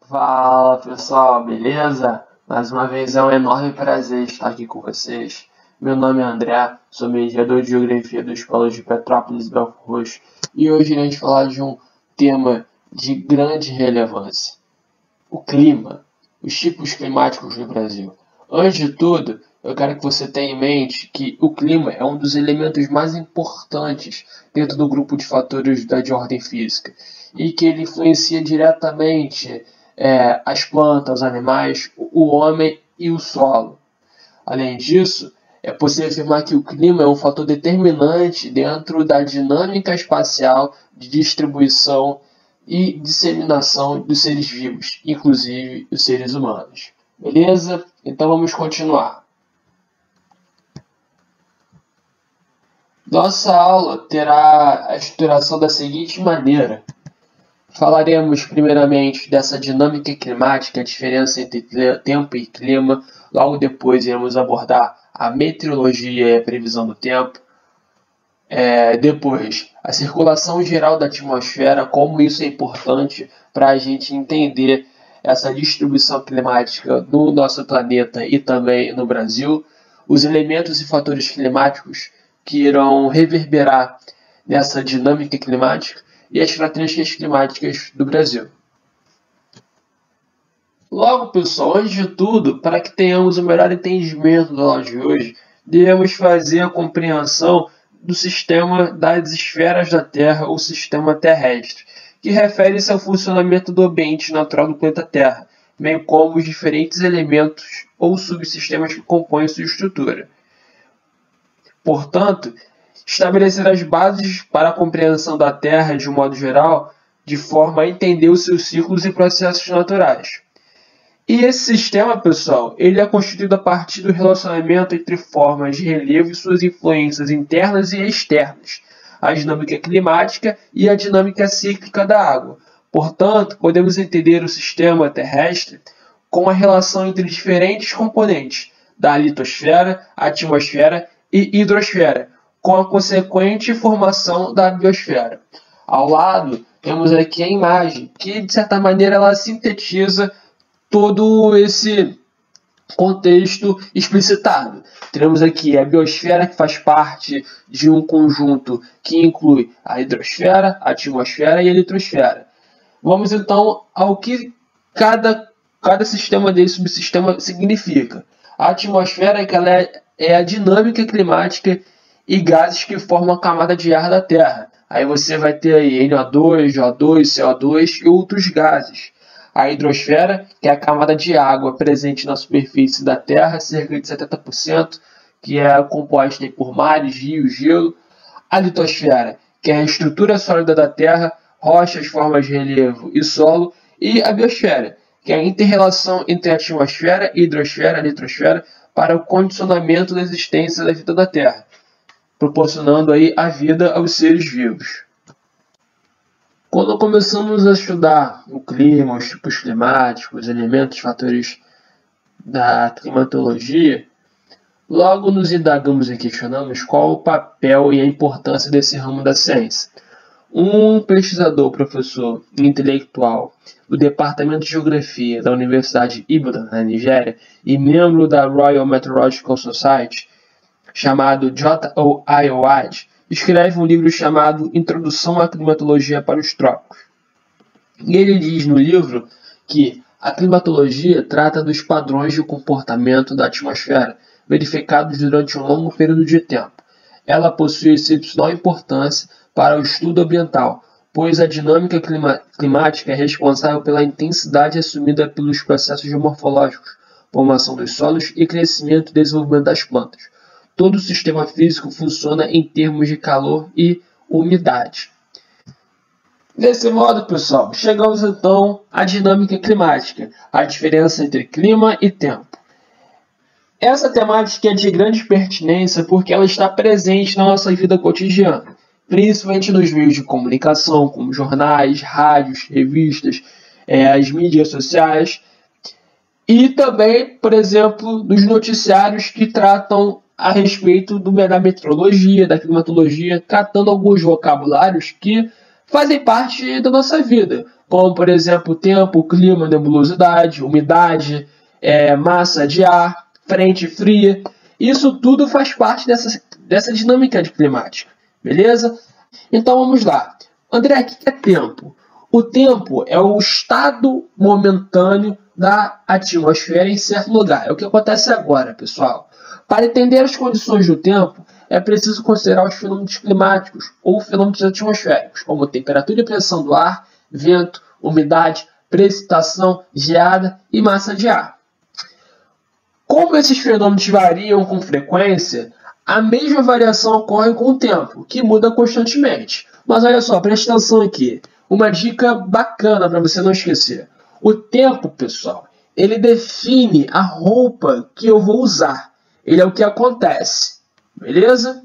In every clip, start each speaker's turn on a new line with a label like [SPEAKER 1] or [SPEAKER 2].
[SPEAKER 1] Fala pessoal, beleza? Mais uma vez é um enorme prazer estar aqui com vocês. Meu nome é André, sou mediador de Geografia da Escola de Petrópolis e Belford Roxo e hoje iremos falar de um tema de grande relevância: o clima, os tipos climáticos no Brasil. Antes de tudo, eu quero que você tenha em mente que o clima é um dos elementos mais importantes dentro do grupo de fatores de ordem física e que ele influencia diretamente as plantas, os animais, o homem e o solo. Além disso, é possível afirmar que o clima é um fator determinante dentro da dinâmica espacial de distribuição e disseminação dos seres vivos, inclusive os seres humanos. Beleza? Então vamos continuar. Nossa aula terá a estruturação da seguinte maneira. Falaremos primeiramente dessa dinâmica climática, a diferença entre tempo e clima. Logo depois iremos abordar a meteorologia e a previsão do tempo. Depois, a circulação geral da atmosfera, como isso é importante para a gente entender essa distribuição climática no nosso planeta e também no Brasil. Os elementos e fatores climáticos que irão reverberar nessa dinâmica climática e as características climáticas do Brasil. Logo, pessoal, antes de tudo, para que tenhamos o melhor entendimento da aula de hoje, devemos fazer a compreensão do sistema das esferas da Terra, ou sistema terrestre, que refere-se ao funcionamento do ambiente natural do planeta Terra, bem como os diferentes elementos ou subsistemas que compõem sua estrutura. Portanto, estabelecer as bases para a compreensão da Terra de um modo geral, de forma a entender os seus ciclos e processos naturais. E esse sistema, pessoal, ele é constituído a partir do relacionamento entre formas de relevo e suas influências internas e externas, a dinâmica climática e a dinâmica cíclica da água. Portanto, podemos entender o sistema terrestre com a relação entre diferentes componentes da litosfera, atmosfera e hidrosfera, com a consequente formação da biosfera. Ao lado, temos aqui a imagem, que de certa maneira ela sintetiza todo esse contexto explicitado. Temos aqui a biosfera, que faz parte de um conjunto que inclui a hidrosfera, a atmosfera e a litosfera. Vamos então ao que cada sistema desse subsistema significa. A atmosfera que ela é a dinâmica climática e gases que formam a camada de ar da Terra. Aí você vai ter aí NO2, O2, CO2 e outros gases. A hidrosfera, que é a camada de água presente na superfície da Terra, cerca de 70%, que é composta por mares, rios, gelo. A litosfera, que é a estrutura sólida da Terra, rochas, formas de relevo e solo. E a biosfera, que é a inter-relação entre a atmosfera, hidrosfera e litosfera para o condicionamento da existência da vida da Terra, proporcionando aí a vida aos seres vivos. Quando começamos a estudar o clima, os tipos climáticos, os elementos, fatores da climatologia, logo nos indagamos e questionamos qual o papel e a importância desse ramo da ciência. Um pesquisador, professor intelectual do Departamento de Geografia da Universidade Ibadan, na Nigéria, e membro da Royal Meteorological Society, chamado J.O. Iowad, escreve um livro chamado Introdução à Climatologia para os Trópicos. E ele diz no livro que a climatologia trata dos padrões de comportamento da atmosfera verificados durante um longo período de tempo. Ela possui excepcional importância para o estudo ambiental, pois a dinâmica climática é responsável pela intensidade assumida pelos processos geomorfológicos, formação dos solos e crescimento e desenvolvimento das plantas. Todo o sistema físico funciona em termos de calor e umidade. Desse modo, pessoal, chegamos então à dinâmica climática, a diferença entre clima e tempo. Essa temática é de grande pertinência porque ela está presente na nossa vida cotidiana, principalmente nos meios de comunicação, como jornais, rádios, revistas, as mídias sociais, e também, por exemplo, dos noticiários que tratam a respeito da meteorologia, da climatologia, tratando alguns vocabulários que fazem parte da nossa vida, como, por exemplo, tempo, clima, nebulosidade, umidade, massa de ar, frente fria. Isso tudo faz parte dessa dinâmica climática, beleza? Então vamos lá. André, o que é tempo? O tempo é o estado momentâneo da atmosfera em certo lugar. É o que acontece agora, pessoal. Para entender as condições do tempo, é preciso considerar os fenômenos climáticos ou fenômenos atmosféricos, como temperatura e pressão do ar, vento, umidade, precipitação, geada e massa de ar. Como esses fenômenos variam com frequência, a mesma variação ocorre com o tempo, que muda constantemente. Mas olha só, presta atenção aqui. Uma dica bacana para você não esquecer. O tempo, pessoal, ele define a roupa que eu vou usar. Ele é o que acontece, beleza?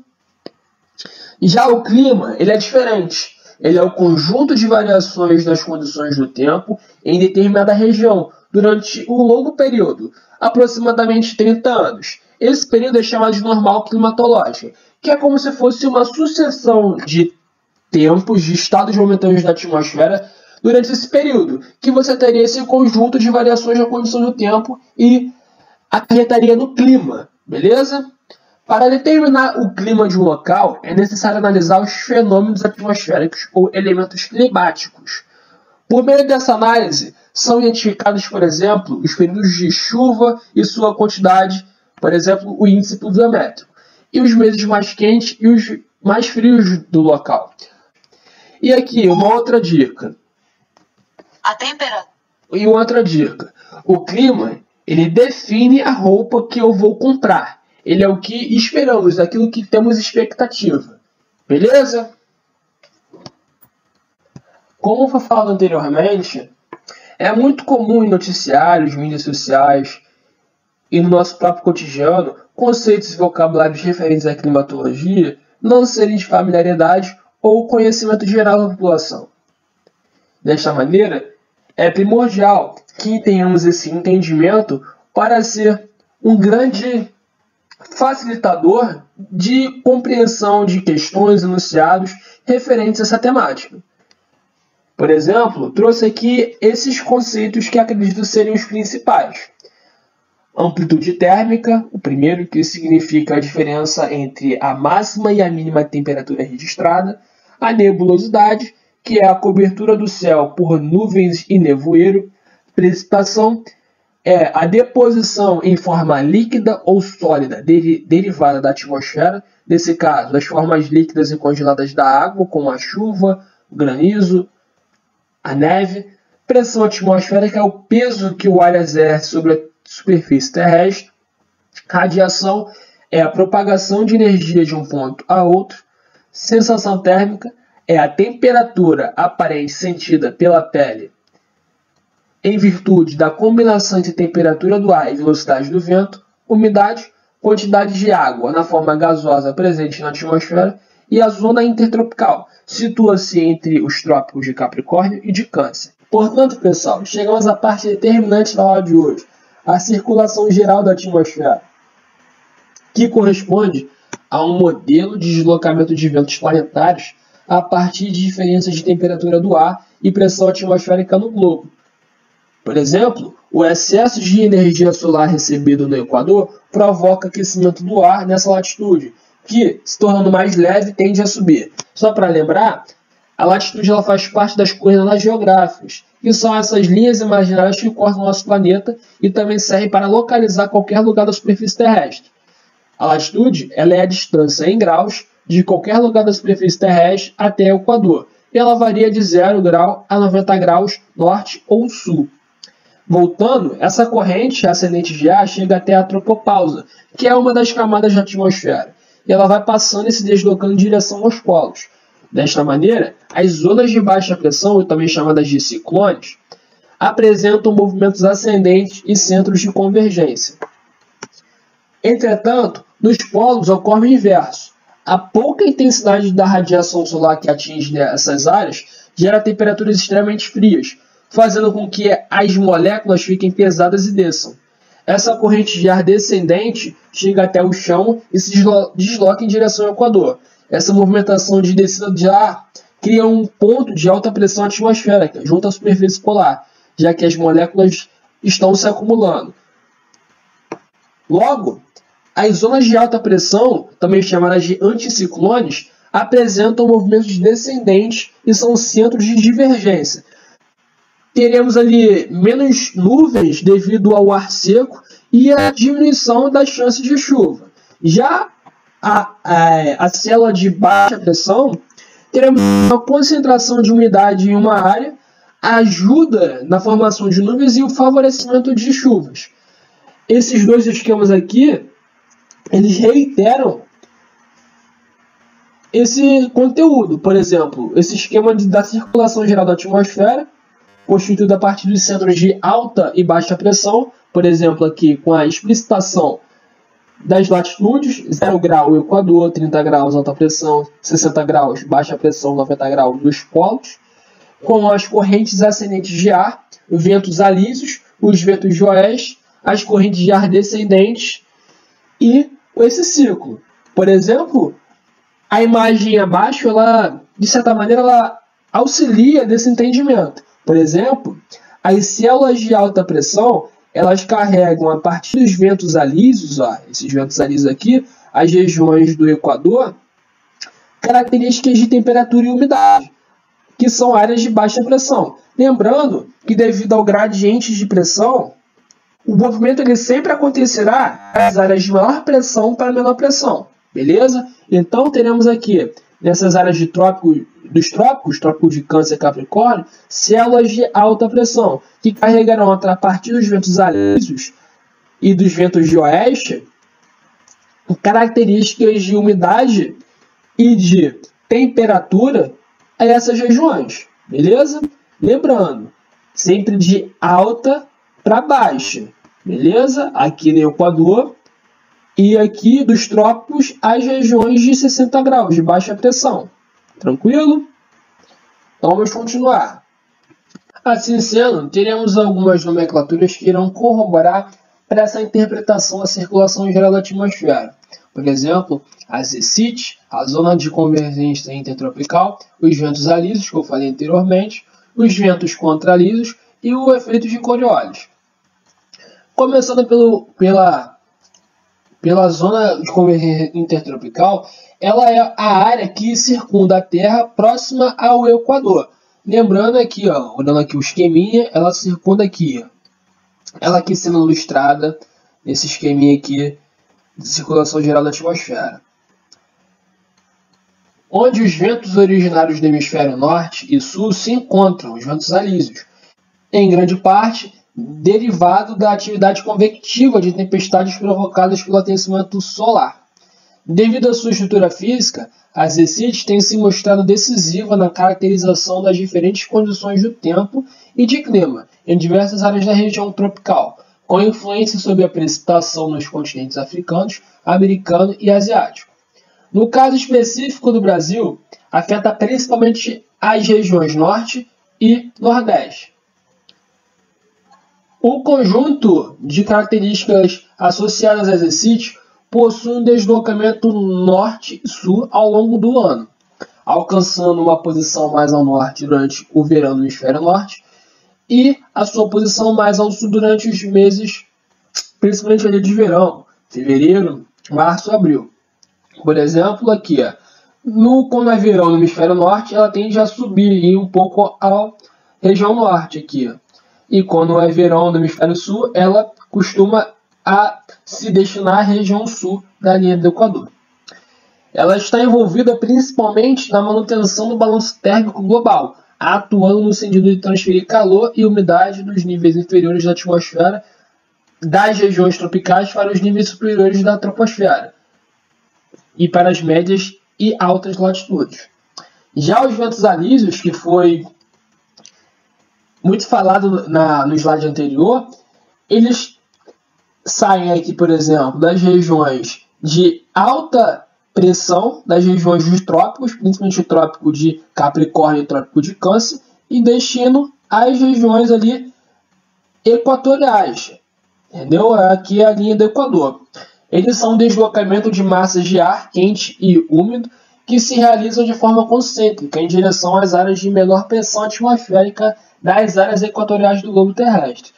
[SPEAKER 1] Já o clima, ele é diferente. Ele é o conjunto de variações das condições do tempo em determinada região durante um longo período, aproximadamente 30 anos. Esse período é chamado de normal climatológico, que é como se fosse uma sucessão de tempos, de estados momentâneos da atmosfera durante esse período, que você teria esse conjunto de variações da condição do tempo e acarretaria no clima, beleza? Para determinar o clima de um local, é necessário analisar os fenômenos atmosféricos ou elementos climáticos. Por meio dessa análise, são identificados, por exemplo, os períodos de chuva e sua quantidade, por exemplo, o índice pluviométrico, e os meses mais quentes e os mais frios do local. E aqui, uma outra dica. E outra dica. O clima, ele define a roupa que eu vou comprar. Ele é o que esperamos, aquilo que temos expectativa. Beleza? Como foi falado anteriormente, é muito comum em noticiários, mídias sociais e no nosso próprio cotidiano, conceitos e vocabulários referentes à climatologia não serem de familiaridade ou conhecimento geral da população. Desta maneira, é primordial que tenhamos esse entendimento para ser um grande facilitador de compreensão de questões enunciados referentes a essa temática. Por exemplo, trouxe aqui esses conceitos que acredito serem os principais. Amplitude térmica, o primeiro, que significa a diferença entre a máxima e a mínima temperatura registrada. A nebulosidade, que é a cobertura do céu por nuvens e nevoeiro. Precipitação é a deposição em forma líquida ou sólida derivada da atmosfera, nesse caso, das formas líquidas e congeladas da água, como a chuva, o granizo, a neve. Pressão atmosférica é o peso que o ar exerce sobre a superfície terrestre. Radiação é a propagação de energia de um ponto a outro. Sensação térmica é a temperatura aparente sentida pela pele em virtude da combinação entre temperatura do ar e velocidade do vento. Umidade, quantidade de água na forma gasosa presente na atmosfera. E a zona intertropical situa-se entre os trópicos de Capricórnio e de Câncer. Portanto, pessoal, chegamos à parte determinante da aula de hoje, a circulação geral da atmosfera, que corresponde a um modelo de deslocamento de ventos planetários a partir de diferenças de temperatura do ar e pressão atmosférica no globo. Por exemplo, o excesso de energia solar recebido no Equador provoca aquecimento do ar nessa latitude, que, se tornando mais leve, tende a subir. Só para lembrar, a latitude ela faz parte das coordenadas geográficas, que são essas linhas imaginárias que cortam o nosso planeta e também servem para localizar qualquer lugar da superfície terrestre. A latitude ela é a distância em graus de qualquer lugar da superfície terrestre até o Equador, e ela varia de 0 grau a 90 graus norte ou sul. Voltando, essa corrente ascendente de ar chega até a tropopausa, que é uma das camadas da atmosfera, e ela vai passando e se deslocando em direção aos polos. Desta maneira, as zonas de baixa pressão, também chamadas de ciclones, apresentam movimentos ascendentes e centros de convergência. Entretanto, nos polos ocorre o inverso. A pouca intensidade da radiação solar que atinge essas áreas gera temperaturas extremamente frias, fazendo com que as moléculas fiquem pesadas e desçam. Essa corrente de ar descendente chega até o chão e se desloca em direção ao Equador. Essa movimentação de descida de ar cria um ponto de alta pressão atmosférica junto à superfície polar, já que as moléculas estão se acumulando. Logo, as zonas de alta pressão, também chamadas de anticiclones, apresentam movimentos descendentes e são centros de divergência. Teremos ali menos nuvens devido ao ar seco e a diminuição das chances de chuva. Já a célula de baixa pressão, teremos uma concentração de umidade em uma área, ajuda na formação de nuvens e o favorecimento de chuvas. Esses dois esquemas aqui, eles reiteram esse conteúdo. Por exemplo, esse esquema da circulação geral da atmosfera, constituído a partir dos centros de alta e baixa pressão, por exemplo, aqui com a explicitação das latitudes, 0 grau Equador, 30 graus alta pressão, 60 graus baixa pressão, 90 graus dos polos, com as correntes ascendentes de ar, ventos alísios, os ventos de oeste, as correntes de ar descendentes e esse ciclo. Por exemplo, a imagem abaixo, ela, de certa maneira, ela auxilia nesse entendimento. Por exemplo, as células de alta pressão, elas carregam a partir dos ventos alísios, esses ventos alísios aqui, as regiões do Equador, características de temperatura e umidade, que são áreas de baixa pressão. Lembrando que devido ao gradiente de pressão, o movimento ele sempre acontecerá nas áreas de maior pressão para menor pressão, beleza? Então teremos aqui, nessas áreas de dos trópicos, trópico de Câncer e Capricórnio, células de alta pressão, que carregarão a partir dos ventos alísios e dos ventos de oeste, características de umidade e de temperatura a essas regiões, beleza? Lembrando, sempre de alta para baixa, beleza? Aqui no Equador e aqui dos trópicos as regiões de 60 graus de baixa pressão. Tranquilo? Então vamos continuar. Assim sendo, teremos algumas nomenclaturas que irão corroborar para essa interpretação da circulação geral da atmosfera. Por exemplo, a ZCIT, a zona de convergência intertropical, os ventos alísios, que eu falei anteriormente, os ventos contralísios e o efeito de Coriolis. Começando pela zona de convergência intertropical, ela é a área que circunda a Terra próxima ao Equador. Lembrando aqui, olhando aqui o esqueminha, ela circunda aqui. Ela aqui sendo ilustrada nesse esqueminha aqui de circulação geral da atmosfera. Onde os ventos originários do hemisfério norte e sul se encontram, os ventos alísios, em grande parte derivado da atividade convectiva de tempestades provocadas pelo aquecimento solar. Devido à sua estrutura física, a ZCIT tem se mostrado decisiva na caracterização das diferentes condições do tempo e de clima em diversas áreas da região tropical, com influência sobre a precipitação nos continentes africanos, americano e asiático. No caso específico do Brasil, afeta principalmente as regiões norte e nordeste. O conjunto de características associadas à ZCIT possui um deslocamento norte e sul ao longo do ano, alcançando uma posição mais ao norte durante o verão no hemisfério norte e a sua posição mais ao sul durante os meses, principalmente ali de verão, fevereiro, março, abril. Por exemplo, aqui, quando é verão no hemisfério norte, ela tende a subir um pouco a região norte aqui. E quando é verão no hemisfério sul, ela costuma a se destinar à região sul da linha do Equador. Ela está envolvida principalmente na manutenção do balanço térmico global, atuando no sentido de transferir calor e umidade dos níveis inferiores da atmosfera das regiões tropicais para os níveis superiores da troposfera e para as médias e altas latitudes. Já os ventos alísios, que foi muito falado no slide anterior, eles saem aqui, por exemplo, das regiões de alta pressão, das regiões dos trópicos, principalmente o trópico de Capricórnio e o trópico de Câncer, e destinam às regiões ali equatoriais, entendeu? Aqui é a linha do Equador. Eles são um deslocamento de massas de ar quente e úmido que se realizam de forma concêntrica em direção às áreas de menor pressão atmosférica das áreas equatoriais do globo terrestre.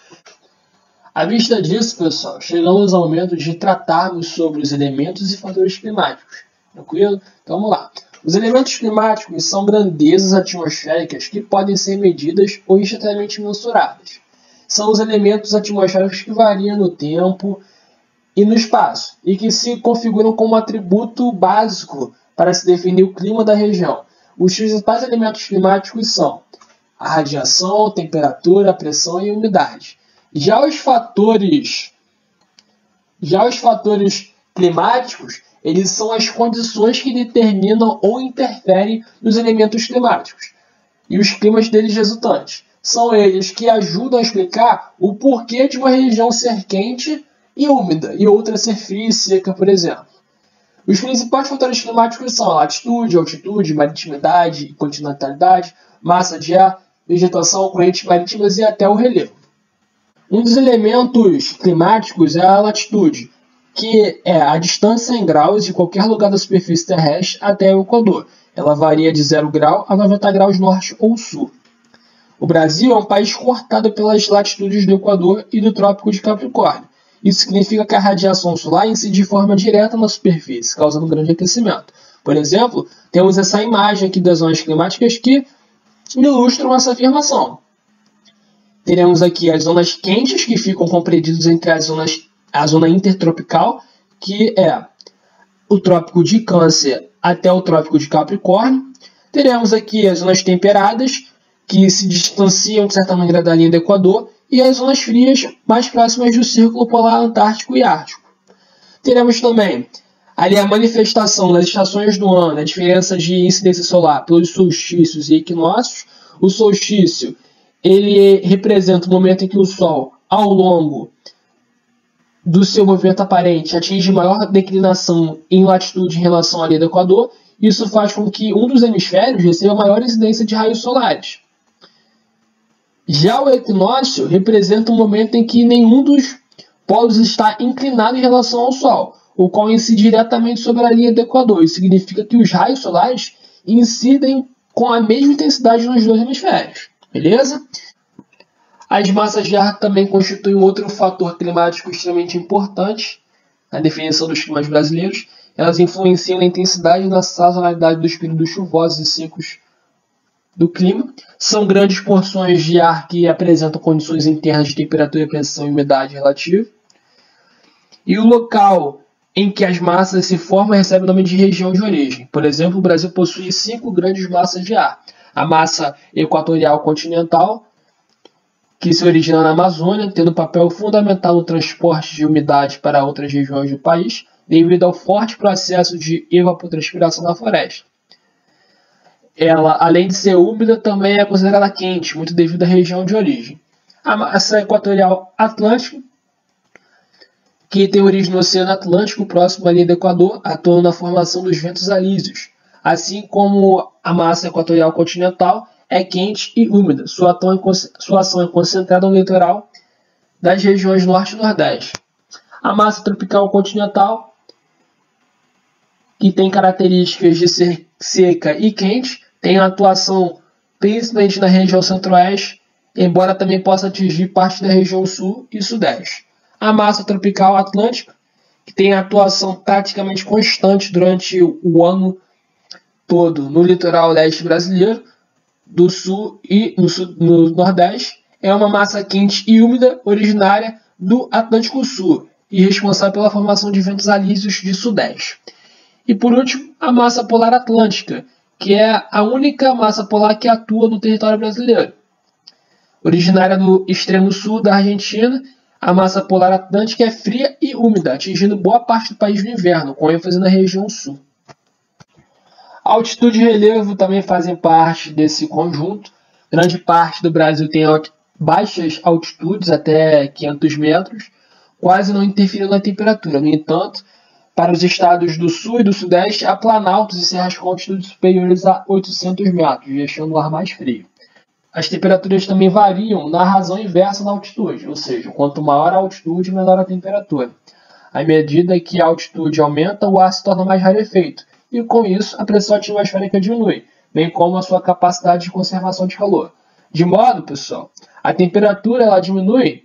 [SPEAKER 1] À vista disso, pessoal, chegamos ao momento de tratarmos sobre os elementos e fatores climáticos. Tranquilo? Então vamos lá. Os elementos climáticos são grandezas atmosféricas que podem ser medidas ou instantaneamente mensuradas. São os elementos atmosféricos que variam no tempo e no espaço, e que se configuram como atributo básico para se definir o clima da região. Os principais elementos climáticos são a radiação, temperatura, pressão e umidade. Já os fatores climáticos, eles são as condições que determinam ou interferem nos elementos climáticos e os climas deles resultantes. São eles que ajudam a explicar o porquê de uma região ser quente e úmida e outra ser fria e seca, por exemplo. Os principais fatores climáticos são a latitude, altitude, maritimidade e continentalidade, massa de ar, vegetação, correntes marítimas e até o relevo. Um dos elementos climáticos é a latitude, que é a distância em graus de qualquer lugar da superfície terrestre até o Equador. Ela varia de 0 grau a 90 graus norte ou sul. O Brasil é um país cortado pelas latitudes do Equador e do Trópico de Capricórnio. Isso significa que a radiação solar incide de forma direta na superfície, causando um grande aquecimento. Por exemplo, temos essa imagem aqui das zonas climáticas que ilustram essa afirmação. Teremos aqui as zonas quentes, que ficam compreendidas entre a zona intertropical, que é o Trópico de Câncer até o Trópico de Capricórnio. Teremos aqui as zonas temperadas, que se distanciam de certa maneira da linha do Equador, e as zonas frias mais próximas do Círculo Polar Antártico e Ártico. Teremos também ali a manifestação das estações do ano, a diferença de incidência solar pelos solstícios e equinócios. O solstício ele representa o momento em que o Sol, ao longo do seu movimento aparente, atinge maior declinação em latitude em relação à linha do Equador. Isso faz com que um dos hemisférios receba maior incidência de raios solares. Já o equinócio representa um momento em que nenhum dos polos está inclinado em relação ao Sol, o qual incide diretamente sobre a linha do Equador. Isso significa que os raios solares incidem com a mesma intensidade nos dois hemisférios. Beleza? As massas de ar também constituem outro fator climático extremamente importante na definição dos climas brasileiros. Elas influenciam na intensidade e na sazonalidade dos períodos chuvosos e secos do clima. São grandes porções de ar que apresentam condições internas de temperatura, pressão e umidade relativa. E o local em que as massas se formam recebe o nome de região de origem. Por exemplo, o Brasil possui 5 grandes massas de ar. A massa equatorial continental, que se origina na Amazônia, tendo papel fundamental no transporte de umidade para outras regiões do país, devido ao forte processo de evapotranspiração da floresta. Ela, além de ser úmida, também é considerada quente, muito devido à região de origem. A massa equatorial atlântica, que tem origem no Oceano Atlântico, próximo à linha do Equador, atua na formação dos ventos alísios, assim como a massa equatorial continental é quente e úmida. Sua ação é concentrada no litoral das regiões norte e nordeste. A massa tropical continental, que tem características de ser seca e quente, tem atuação principalmente na região centro-oeste, embora também possa atingir parte da região sul e sudeste. A massa tropical atlântica, que tem atuação praticamente constante durante o ano todo no litoral leste brasileiro, do sul e no nordeste, é uma massa quente e úmida originária do Atlântico Sul e responsável pela formação de ventos alísios de sudeste. E por último, a massa polar atlântica, que é a única massa polar que atua no território brasileiro. Originária do extremo sul da Argentina, a massa polar atlântica é fria e úmida, atingindo boa parte do país no inverno, com ênfase na região sul. A altitude e relevo também fazem parte desse conjunto. Grande parte do Brasil tem baixas altitudes, até 500 metros, quase não interferindo na temperatura. No entanto, para os estados do sul e do sudeste, há planaltos e serras com altitudes superiores a 800 metros, deixando o ar mais frio. As temperaturas também variam na razão inversa da altitude, ou seja, quanto maior a altitude, menor a temperatura. À medida que a altitude aumenta, o ar se torna mais rarefeito, e com isso a pressão atmosférica diminui, bem como a sua capacidade de conservação de calor. De modo, pessoal, a temperatura ela diminui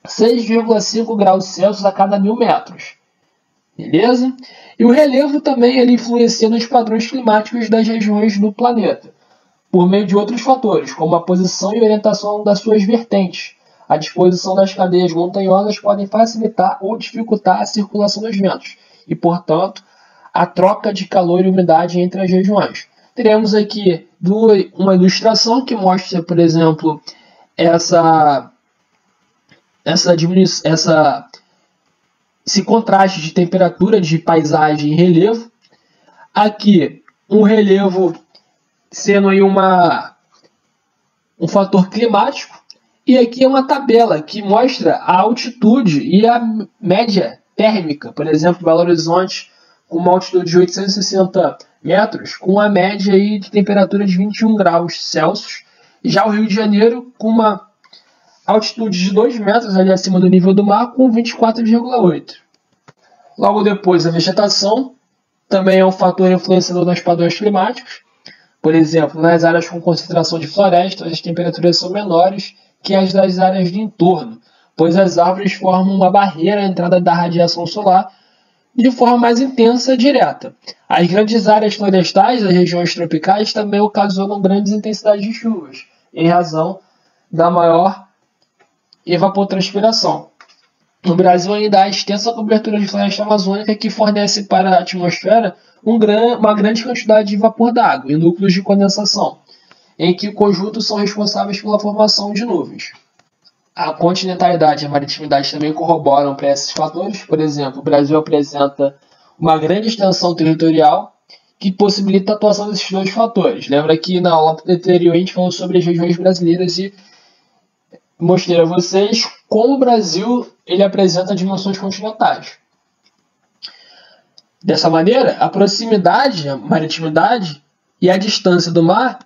[SPEAKER 1] 6,5 graus Celsius a cada 1000 metros. Beleza? E o relevo também ele influencia nos padrões climáticos das regiões do planeta, por meio de outros fatores, como a posição e orientação das suas vertentes. A disposição das cadeias montanhosas podem facilitar ou dificultar a circulação dos ventos e, portanto, a troca de calor e umidade entre as regiões. Teremos aqui uma ilustração que mostra, por exemplo, esse contraste de temperatura de paisagem e relevo. Aqui, um relevo sendo aí um fator climático. E aqui é uma tabela que mostra a altitude e a média térmica. Por exemplo, Belo Horizonte com uma altitude de 860 metros, com a média aí de temperatura de 21 graus Celsius. Já o Rio de Janeiro com uma altitude de 2 metros ali acima do nível do mar, com 24,8. Logo depois, a vegetação também é um fator influenciador nos padrões climáticos. Por exemplo, nas áreas com concentração de florestas, as temperaturas são menores que as das áreas de entorno, pois as árvores formam uma barreira à entrada da radiação solar de forma mais intensa e direta. As grandes áreas florestais das regiões tropicais também ocasionam grandes intensidades de chuvas, em razão da maior evapotranspiração. No Brasil ainda há extensa cobertura de floresta amazônica que fornece para a atmosfera uma grande quantidade de vapor d'água e núcleos de condensação, em que o conjunto são responsáveis pela formação de nuvens. A continentalidade e a maritimidade também corroboram para esses fatores. Por exemplo, o Brasil apresenta uma grande extensão territorial que possibilita a atuação desses dois fatores. Lembra que na aula anterior a gente falou sobre as regiões brasileiras e mostrei a vocês como o Brasil ele apresenta dimensões continentais. Dessa maneira, a proximidade, a maritimidade e a distância do mar,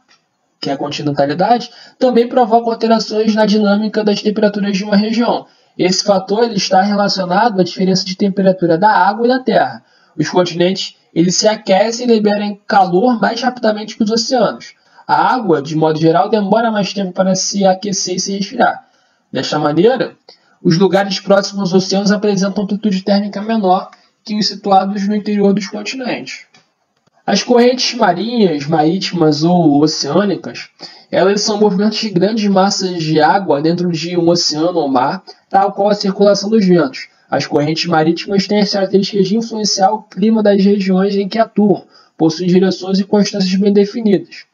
[SPEAKER 1] que é a continentalidade, também provocam alterações na dinâmica das temperaturas de uma região. Esse fator ele está relacionado à diferença de temperatura da água e da terra. Os continentes eles se aquecem e liberam calor mais rapidamente que os oceanos. A água, de modo geral, demora mais tempo para se aquecer e se resfriar. Desta maneira, os lugares próximos aos oceanos apresentam amplitude térmica menor que os situados no interior dos continentes. As correntes marinhas, marítimas ou oceânicas, elas são movimentos de grandes massas de água dentro de um oceano ou mar, tal qual a circulação dos ventos. As correntes marítimas têm as características de influenciar o clima das regiões em que atuam, possuem direções e constâncias bem definidas.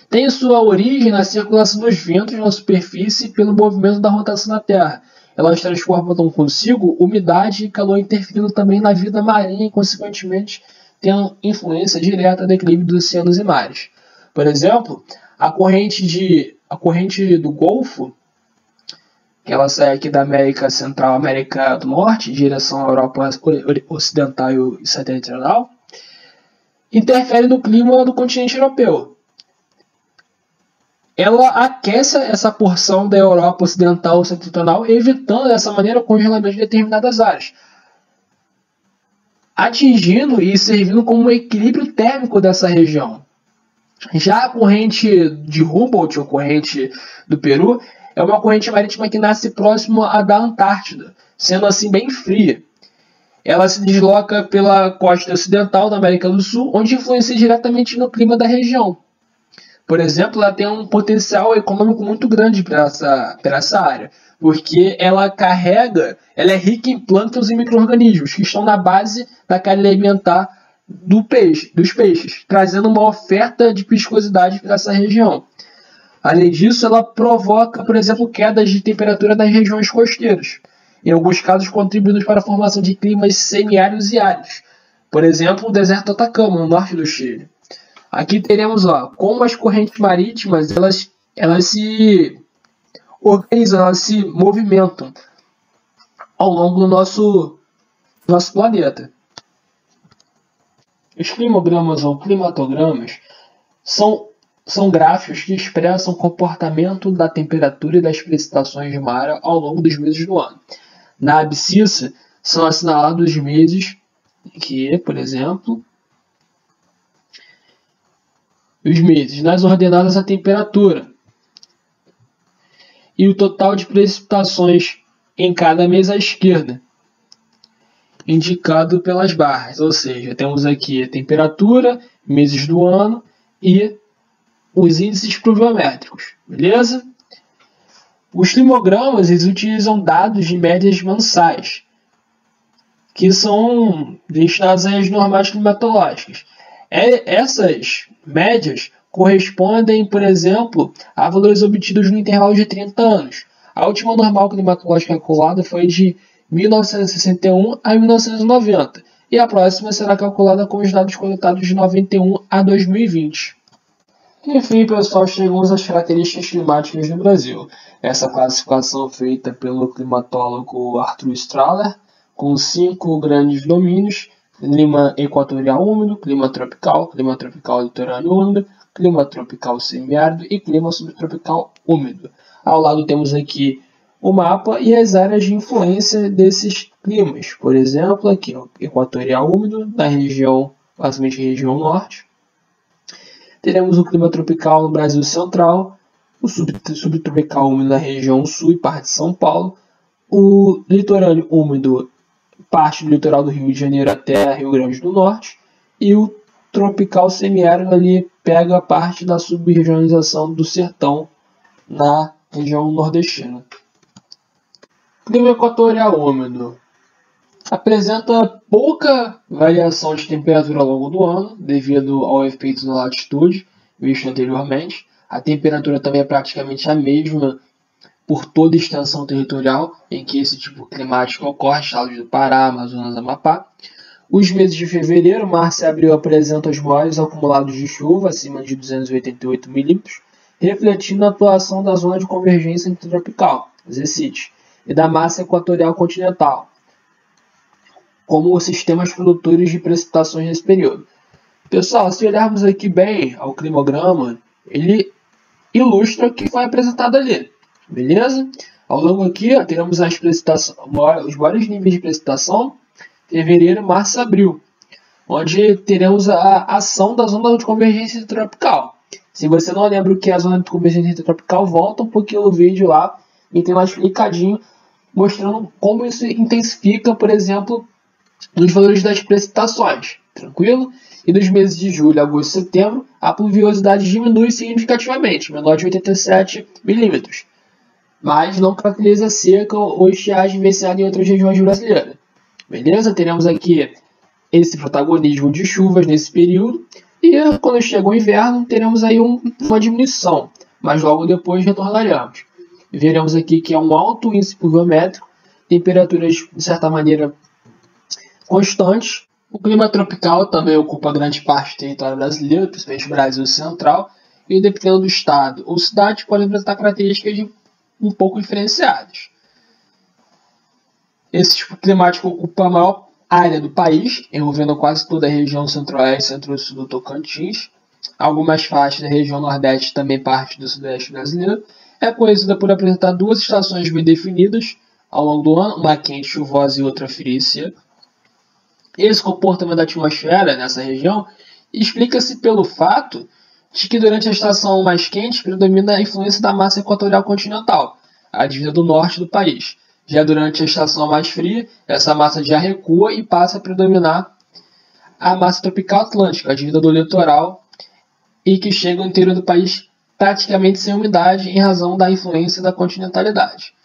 [SPEAKER 1] Tem sua origem na circulação dos ventos na superfície pelo movimento da rotação da Terra. Elas transportam consigo umidade e calor, interferindo também na vida marinha e, consequentemente, tendo influência direta no equilíbrio dos oceanos e mares. Por exemplo, a corrente do Golfo, que ela sai aqui da América Central, América do Norte, em direção à Europa Ocidental e Setentrional, interfere no clima do continente europeu. Ela aquece essa porção da Europa Ocidental e Setentrional, evitando dessa maneira o congelamento de determinadas áreas, atingindo e servindo como um equilíbrio térmico dessa região. Já a corrente de Humboldt, ou corrente do Peru, é uma corrente marítima que nasce próximo à da Antártida, sendo assim bem fria. Ela se desloca pela costa ocidental da América do Sul, onde influencia diretamente no clima da região. Por exemplo, ela tem um potencial econômico muito grande para essa área, porque ela é rica em plânctons e micro-organismos que estão na base da cadeia alimentar dos peixes, trazendo uma oferta de viscosidade para essa região. Além disso, ela provoca, por exemplo, quedas de temperatura nas regiões costeiras, em alguns casos contribuindo para a formação de climas semiáridos e áridos, por exemplo, o deserto do Atacama, no norte do Chile. Aqui teremos como as correntes marítimas elas se organizam, elas se movimentam ao longo do nosso planeta. Os climogramas ou climatogramas são gráficos que expressam o comportamento da temperatura e das precipitações de mar ao longo dos meses do ano. Na abscissa são assinalados os meses que, por exemplo, os meses nas ordenadas a temperatura e o total de precipitações em cada mês à esquerda, indicado pelas barras, ou seja, temos aqui a temperatura, meses do ano e os índices pluviométricos, beleza? Os climogramas eles utilizam dados de médias mensais, que são destinados às normais climatológicas. Essas médias correspondem, por exemplo, a valores obtidos no intervalo de 30 anos. A última normal climatológica calculada foi de 1961 a 1990, e a próxima será calculada com os dados coletados de 91 a 2020. Enfim, pessoal, chegamos às características climáticas no Brasil. Essa classificação feita pelo climatólogo Arthur Strahler, com 5 grandes domínios: clima equatorial úmido, clima tropical litorâneo úmido, clima tropical semiárido e clima subtropical úmido. Ao lado temos aqui o mapa e as áreas de influência desses climas. Por exemplo, aqui o equatorial úmido, na região, basicamente região norte. Teremos o clima tropical no Brasil central, o subtropical úmido na região sul e parte de São Paulo, o litorâneo úmido, parte do litoral do Rio de Janeiro até Rio Grande do Norte, e o tropical semiárido ali pega parte da subregionalização do sertão na região nordestina. Clima equatorial úmido apresenta pouca variação de temperatura ao longo do ano, devido ao efeito da latitude visto anteriormente. A temperatura também é praticamente a mesma por toda a extensão territorial em que esse tipo climático ocorre, estados do Pará, Amazonas, Amapá. Os meses de fevereiro, março e abril apresentam os maiores acumulados de chuva, acima de 288 milímetros, refletindo a atuação da zona de convergência intertropical, ZCIT, e da massa equatorial continental, como sistemas produtores de precipitações nesse período. Pessoal, se olharmos aqui bem ao climograma, ele ilustra o que foi apresentado ali, beleza? Ao longo aqui, teremos as os maiores níveis de precipitação, fevereiro, março e abril, onde teremos a ação da zona de convergência intertropical. Se você não lembra o que é a zona de convergência intertropical, volta um pouquinho no vídeo lá e tem lá explicadinho, mostrando como isso intensifica, por exemplo, nos valores das precipitações, tranquilo? E nos meses de julho, agosto e setembro, a pluviosidade diminui significativamente, menor de 87 milímetros, mas não caracteriza seca ou estiagem vivenciada em outras regiões brasileiras. Beleza? Teremos aqui esse protagonismo de chuvas nesse período, e quando chega o inverno, teremos aí uma diminuição, mas logo depois retornaremos. Veremos aqui que é um alto índice pluviométrico, temperaturas de certa maneira constantes. O clima tropical também ocupa grande parte do território brasileiro, principalmente o Brasil central, e dependendo do estado ou cidade, pode apresentar características um pouco diferenciadas. Esse tipo climático ocupa a maior área do país, envolvendo quase toda a região centro-oeste e centro-sul do Tocantins. Algumas faixas da região nordeste, também parte do sudeste brasileiro. É conhecida por apresentar duas estações bem definidas ao longo do ano, uma quente, chuvosa e outra fria e seca. Esse comportamento da atmosfera nessa região explica-se pelo fato de que durante a estação mais quente predomina a influência da massa equatorial continental, advinda do norte do país. Já durante a estação mais fria, essa massa já recua e passa a predominar a massa tropical atlântica, advinda do litoral, e que chega ao interior do país praticamente sem umidade em razão da influência da continentalidade.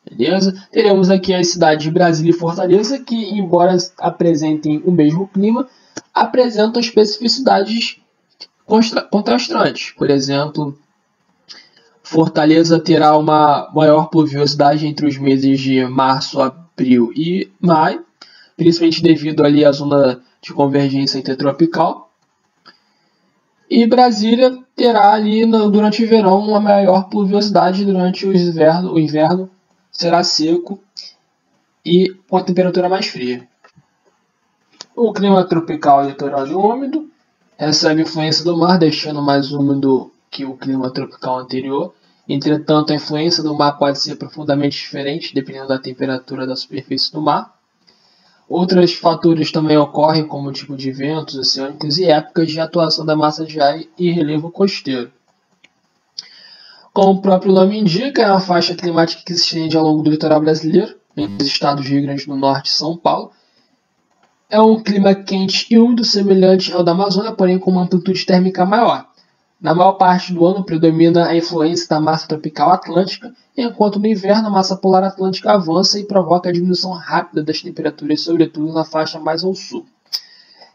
[SPEAKER 1] Beleza? Teremos aqui as cidades de Brasília e Fortaleza, que, embora apresentem o mesmo clima, apresentam especificidades contrastantes. Por exemplo, Fortaleza terá uma maior pluviosidade entre os meses de março, abril e maio, principalmente devido ali à zona de convergência intertropical. E Brasília terá ali durante o verão uma maior pluviosidade, durante o inverno será seco e com a temperatura mais fria. O clima tropical litorâneo úmido recebe influência do mar, deixando mais úmido que o clima tropical anterior. Entretanto, a influência do mar pode ser profundamente diferente, dependendo da temperatura da superfície do mar. Outros fatores também ocorrem, como o tipo de ventos oceânicos e épocas de atuação da massa de ar e relevo costeiro. Como o próprio nome indica, é uma faixa climática que se estende ao longo do litoral brasileiro, entre os estados do Rio Grande do Norte e São Paulo. É um clima quente e úmido, semelhante ao da Amazônia, porém com uma amplitude térmica maior. Na maior parte do ano predomina a influência da massa tropical atlântica, enquanto no inverno a massa polar atlântica avança e provoca a diminuição rápida das temperaturas, sobretudo na faixa mais ao sul.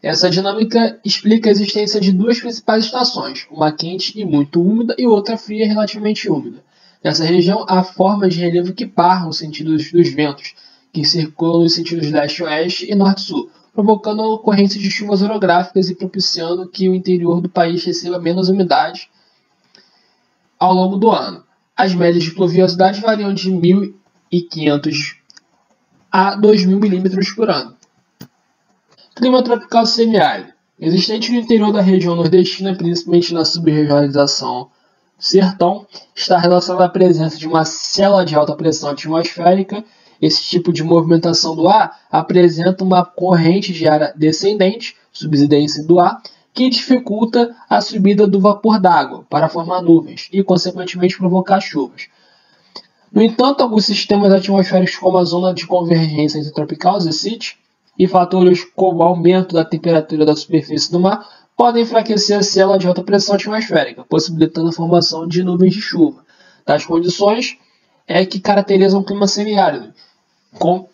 [SPEAKER 1] Essa dinâmica explica a existência de duas principais estações, uma quente e muito úmida e outra fria e relativamente úmida. Nessa região, há formas de relevo que barram os sentidos dos ventos, que circulam nos sentidos leste-oeste e norte-sul, provocando a ocorrência de chuvas orográficas e propiciando que o interior do país receba menos umidade ao longo do ano. As médias de pluviosidade variam de 1.500 a 2.000 milímetros por ano. Clima tropical semiárido. Existente no interior da região nordestina, principalmente na subregionalização do sertão, está relacionado à presença de uma célula de alta pressão atmosférica. Esse tipo de movimentação do ar apresenta uma corrente de ar descendente, subsidência do ar, que dificulta a subida do vapor d'água para formar nuvens e, consequentemente, provocar chuvas. No entanto, alguns sistemas atmosféricos, como a zona de convergência intertropical, ZCIT, e fatores como o aumento da temperatura da superfície do mar podem enfraquecer a célula de alta pressão atmosférica, possibilitando a formação de nuvens de chuva. Tais condições é que caracterizam o clima semiárido, com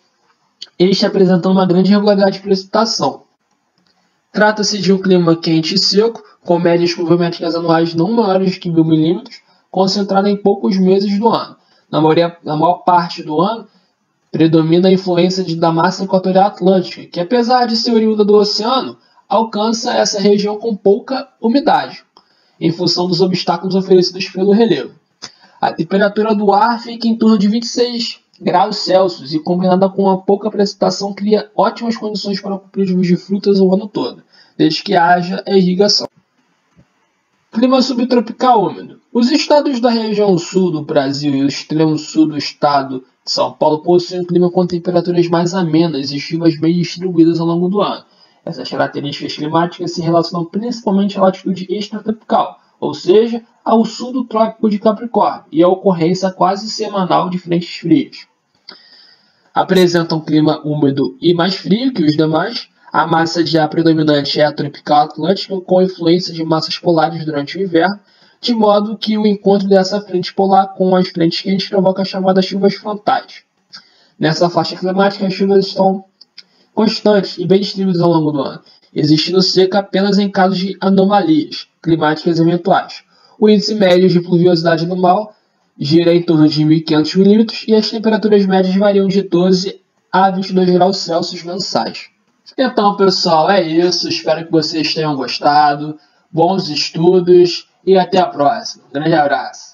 [SPEAKER 1] este apresentando uma grande irregularidade de precipitação. Trata-se de um clima quente e seco, com médias pluviométricas anuais não maiores que 1.000 milímetros, concentrado em poucos meses do ano. Na maior parte do ano, predomina a influência da massa equatorial atlântica, que apesar de ser oriunda do oceano, alcança essa região com pouca umidade, em função dos obstáculos oferecidos pelo relevo. A temperatura do ar fica em torno de 26 graus Celsius e, combinada com a pouca precipitação, cria ótimas condições para o cultivo de frutas o ano todo, desde que haja irrigação. Clima subtropical úmido. Os estados da região sul do Brasil e o extremo sul do estado de São Paulo possuem um clima com temperaturas mais amenas e chuvas bem distribuídas ao longo do ano. Essas características climáticas se relacionam principalmente à latitude extratropical, ou seja, ao sul do Trópico de Capricórnio, e à ocorrência quase semanal de frentes frias. Apresentam um clima úmido e mais frio que os demais. A massa de ar predominante é a tropical atlântica, com influência de massas polares durante o inverno, de modo que o encontro dessa frente polar com as frentes quentes provoca as chamadas chuvas frontais. Nessa faixa climática, as chuvas estão constantes e bem distribuídas ao longo do ano, existindo seca apenas em casos de anomalias climáticas eventuais. O índice médio de pluviosidade anual gira em torno de 1.500 milímetros e as temperaturas médias variam de 12 a 22 graus Celsius mensais. Então, pessoal, é isso. Espero que vocês tenham gostado. Bons estudos e até a próxima. Grande abraço.